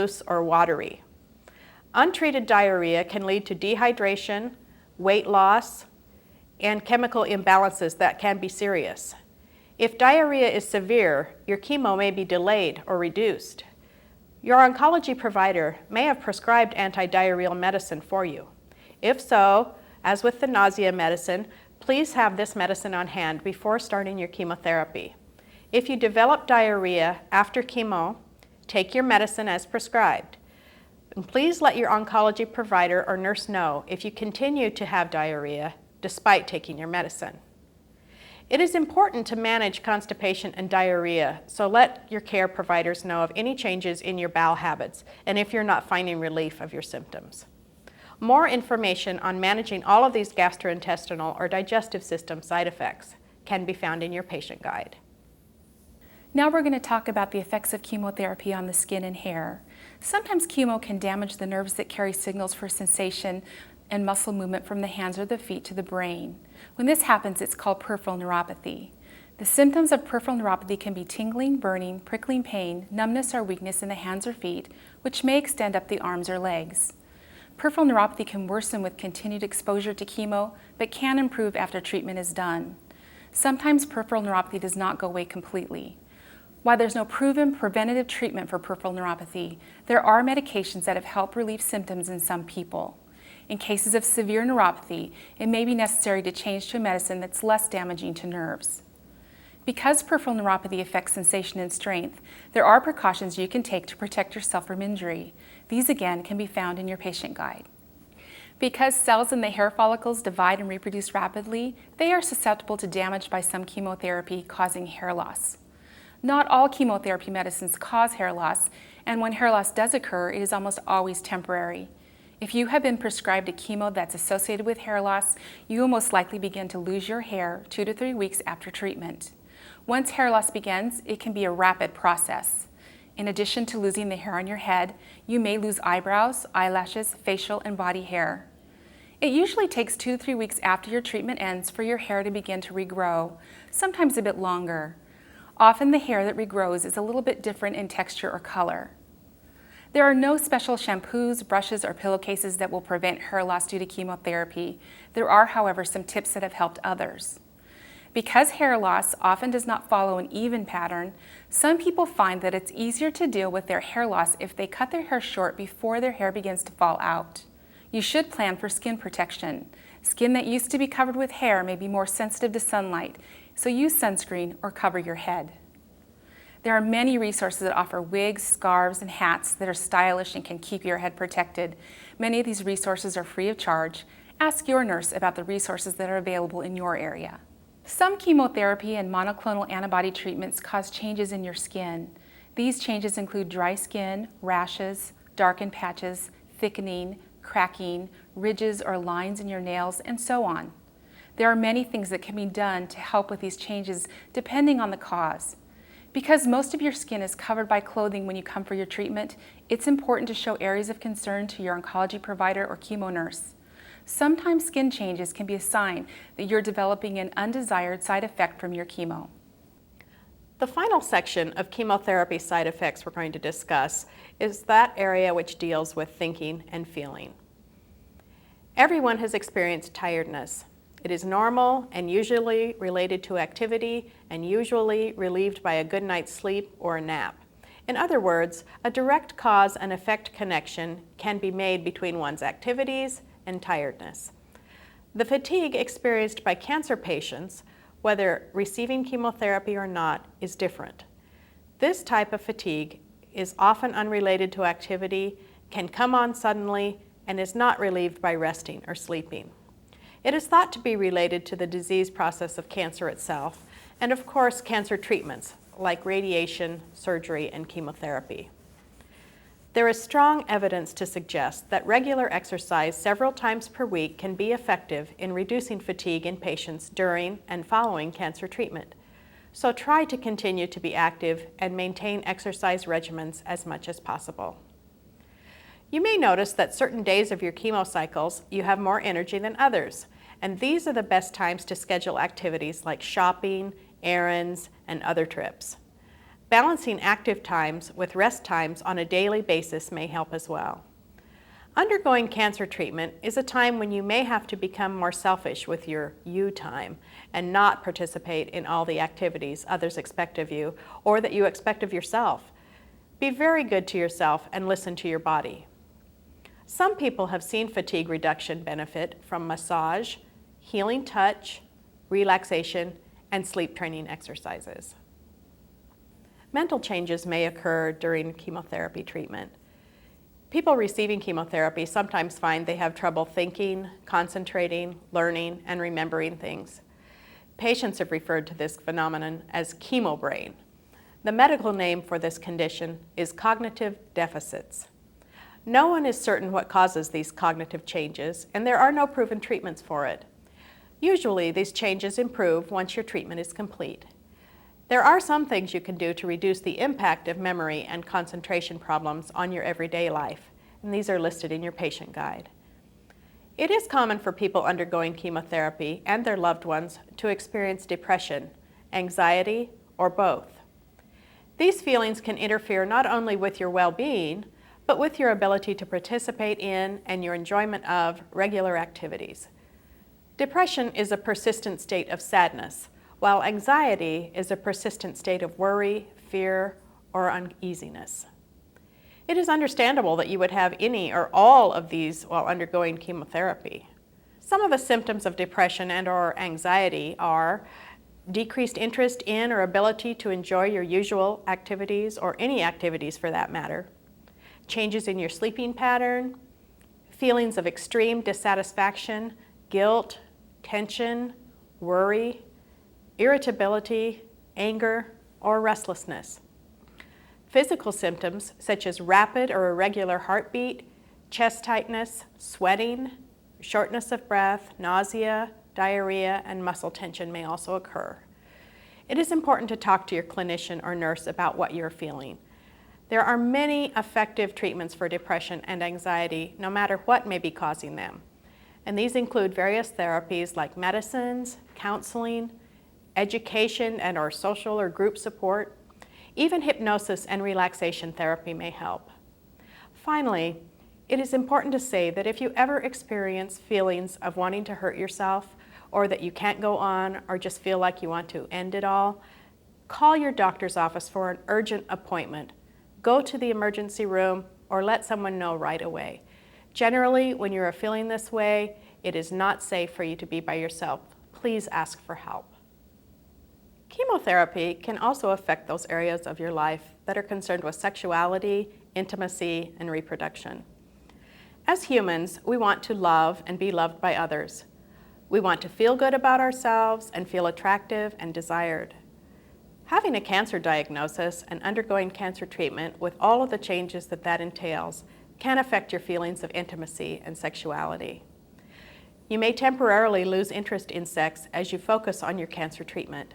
loose or watery. Untreated diarrhea can lead to dehydration, weight loss, and chemical imbalances that can be serious. If diarrhea is severe, your chemo may be delayed or reduced. Your oncology provider may have prescribed antidiarrheal medicine for you. If so, as with the nausea medicine, please have this medicine on hand before starting your chemotherapy. If you develop diarrhea after chemo, take your medicine as prescribed. And please let your oncology provider or nurse know if you continue to have diarrhea despite taking your medicine. It is important to manage constipation and diarrhea, so let your care providers know of any changes in your bowel habits and if you're not finding relief of your symptoms. More information on managing all of these gastrointestinal or digestive system side effects can be found in your patient guide. Now we're going to talk about the effects of chemotherapy on the skin and hair. Sometimes chemo can damage the nerves that carry signals for sensation and muscle movement from the hands or the feet to the brain. When this happens, it's called peripheral neuropathy. The symptoms of peripheral neuropathy can be tingling, burning, prickling pain, numbness or weakness in the hands or feet, which may extend up the arms or legs. Peripheral neuropathy can worsen with continued exposure to chemo, but can improve after treatment is done. Sometimes peripheral neuropathy does not go away completely. While there's no proven preventative treatment for peripheral neuropathy, there are medications that have helped relieve symptoms in some people. In cases of severe neuropathy, it may be necessary to change to a medicine that's less damaging to nerves. Because peripheral neuropathy affects sensation and strength, there are precautions you can take to protect yourself from injury. These again can be found in your patient guide. Because cells in the hair follicles divide and reproduce rapidly, they are susceptible to damage by some chemotherapy, causing hair loss. Not all chemotherapy medicines cause hair loss, and when hair loss does occur, it is almost always temporary. If you have been prescribed a chemo that's associated with hair loss, you will most likely begin to lose your hair 2 to 3 weeks after treatment. Once hair loss begins, it can be a rapid process. In addition to losing the hair on your head, you may lose eyebrows, eyelashes, facial, and body hair. It usually takes 2 to 3 weeks after your treatment ends for your hair to begin to regrow, sometimes a bit longer. Often the hair that regrows is a little bit different in texture or color. There are no special shampoos, brushes, or pillowcases that will prevent hair loss due to chemotherapy. There are, however, some tips that have helped others. Because hair loss often does not follow an even pattern, some people find that it's easier to deal with their hair loss if they cut their hair short before their hair begins to fall out. You should plan for skin protection. Skin that used to be covered with hair may be more sensitive to sunlight, so use sunscreen or cover your head. There are many resources that offer wigs, scarves, and hats that are stylish and can keep your head protected. Many of these resources are free of charge. Ask your nurse about the resources that are available in your area. Some chemotherapy and monoclonal antibody treatments cause changes in your skin. These changes include dry skin, rashes, darkened patches, thickening, cracking, ridges or lines in your nails, and so on. There are many things that can be done to help with these changes depending on the cause. Because most of your skin is covered by clothing when you come for your treatment, it's important to show areas of concern to your oncology provider or chemo nurse. Sometimes skin changes can be a sign that you're developing an undesired side effect from your chemo. The final section of chemotherapy side effects we're going to discuss is that area which deals with thinking and feeling. Everyone has experienced tiredness. It is normal and usually related to activity and usually relieved by a good night's sleep or a nap. In other words, a direct cause and effect connection can be made between one's activities and tiredness. The fatigue experienced by cancer patients, whether receiving chemotherapy or not, is different. This type of fatigue is often unrelated to activity, can come on suddenly, and is not relieved by resting or sleeping. It is thought to be related to the disease process of cancer itself, and of course cancer treatments like radiation, surgery, and chemotherapy. There is strong evidence to suggest that regular exercise several times per week can be effective in reducing fatigue in patients during and following cancer treatment. So try to continue to be active and maintain exercise regimens as much as possible. You may notice that certain days of your chemo cycles you have more energy than others, and these are the best times to schedule activities like shopping, errands, and other trips. Balancing active times with rest times on a daily basis may help as well. Undergoing cancer treatment is a time when you may have to become more selfish with your you time and not participate in all the activities others expect of you or that you expect of yourself. Be very good to yourself and listen to your body. Some people have seen fatigue reduction benefit from massage, healing touch, relaxation, and sleep training exercises. Mental changes may occur during chemotherapy treatment. People receiving chemotherapy sometimes find they have trouble thinking, concentrating, learning, and remembering things. Patients have referred to this phenomenon as chemo brain. The medical name for this condition is cognitive deficits. No one is certain what causes these cognitive changes, and there are no proven treatments for it. Usually, these changes improve once your treatment is complete. There are some things you can do to reduce the impact of memory and concentration problems on your everyday life, and these are listed in your patient guide. It is common for people undergoing chemotherapy and their loved ones to experience depression, anxiety, or both. These feelings can interfere not only with your well-being, but with your ability to participate in and your enjoyment of regular activities. Depression is a persistent state of sadness, while anxiety is a persistent state of worry, fear, or uneasiness. It is understandable that you would have any or all of these while undergoing chemotherapy. Some of the symptoms of depression and/or anxiety are decreased interest in or ability to enjoy your usual activities or any activities for that matter, changes in your sleeping pattern, feelings of extreme dissatisfaction, guilt, tension, worry, irritability, anger, or restlessness. Physical symptoms such as rapid or irregular heartbeat, chest tightness, sweating, shortness of breath, nausea, diarrhea, and muscle tension may also occur. It is important to talk to your clinician or nurse about what you're feeling. There are many effective treatments for depression and anxiety, no matter what may be causing them. And these include various therapies like medicines, counseling, education and/or social or group support. Even hypnosis and relaxation therapy may help. Finally, it is important to say that if you ever experience feelings of wanting to hurt yourself, or that you can't go on, or just feel like you want to end it all, call your doctor's office for an urgent appointment. Go to the emergency room or let someone know right away. Generally, when you are feeling this way, it is not safe for you to be by yourself. Please ask for help. Chemotherapy can also affect those areas of your life that are concerned with sexuality, intimacy, and reproduction. As humans, we want to love and be loved by others. We want to feel good about ourselves and feel attractive and desired. Having a cancer diagnosis and undergoing cancer treatment with all of the changes that entails can affect your feelings of intimacy and sexuality. You may temporarily lose interest in sex as you focus on your cancer treatment.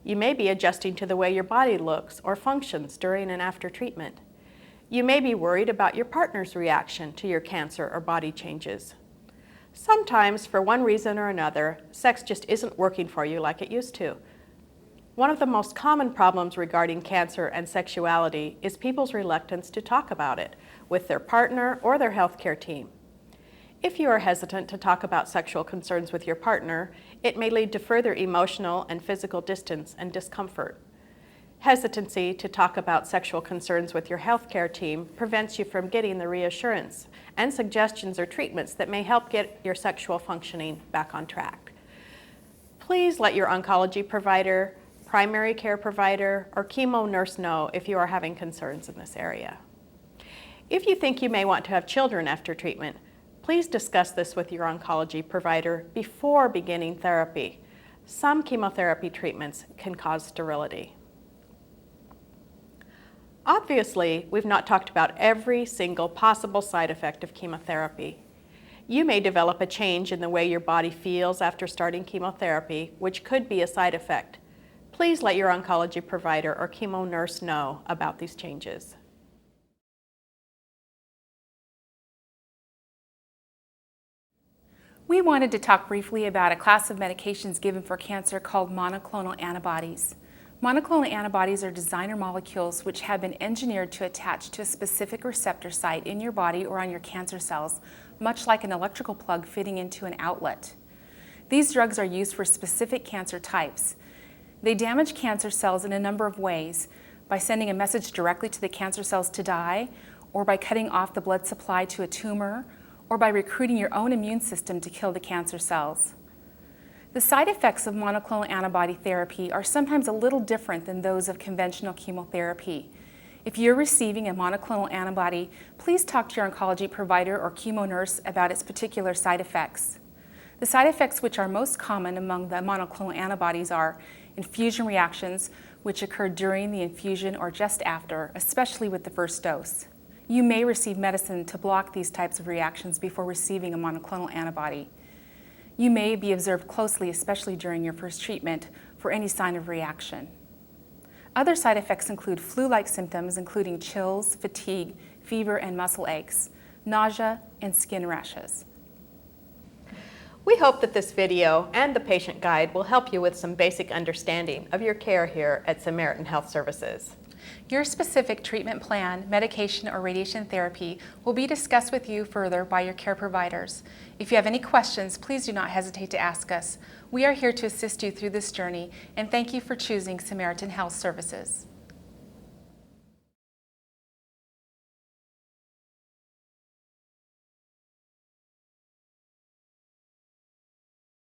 You may be adjusting to the way your body looks or functions during and after treatment. You may be worried about your partner's reaction to your cancer or body changes. Sometimes, for one reason or another, sex just isn't working for you like it used to. One of the most common problems regarding cancer and sexuality is people's reluctance to talk about it with their partner or their healthcare team. If you are hesitant to talk about sexual concerns with your partner, it may lead to further emotional and physical distance and discomfort. Hesitancy to talk about sexual concerns with your healthcare team prevents you from getting the reassurance and suggestions or treatments that may help get your sexual functioning back on track. Please let your oncology provider, primary care provider, or chemo nurse know if you are having concerns in this area. If you think you may want to have children after treatment, please discuss this with your oncology provider before beginning therapy. Some chemotherapy treatments can cause sterility. Obviously, we've not talked about every single possible side effect of chemotherapy. You may develop a change in the way your body feels after starting chemotherapy, which could be a side effect. Please let your oncology provider or chemo nurse know about these changes. We wanted to talk briefly about a class of medications given for cancer called monoclonal antibodies. Monoclonal antibodies are designer molecules which have been engineered to attach to a specific receptor site in your body or on your cancer cells, much like an electrical plug fitting into an outlet. These drugs are used for specific cancer types. They damage cancer cells in a number of ways, by sending a message directly to the cancer cells to die, or by cutting off the blood supply to a tumor, or by recruiting your own immune system to kill the cancer cells. The side effects of monoclonal antibody therapy are sometimes a little different than those of conventional chemotherapy. If you're receiving a monoclonal antibody, please talk to your oncology provider or chemo nurse about its particular side effects. The side effects which are most common among the monoclonal antibodies are infusion reactions, which occur during the infusion or just after, especially with the first dose. You may receive medicine to block these types of reactions before receiving a monoclonal antibody. You may be observed closely, especially during your first treatment, for any sign of reaction. Other side effects include flu-like symptoms, including chills, fatigue, fever, and muscle aches, nausea, and skin rashes. We hope that this video and the patient guide will help you with some basic understanding of your care here at Samaritan Health Services. Your specific treatment plan, medication, or radiation therapy will be discussed with you further by your care providers. If you have any questions, please do not hesitate to ask us. We are here to assist you through this journey, and thank you for choosing Samaritan Health Services.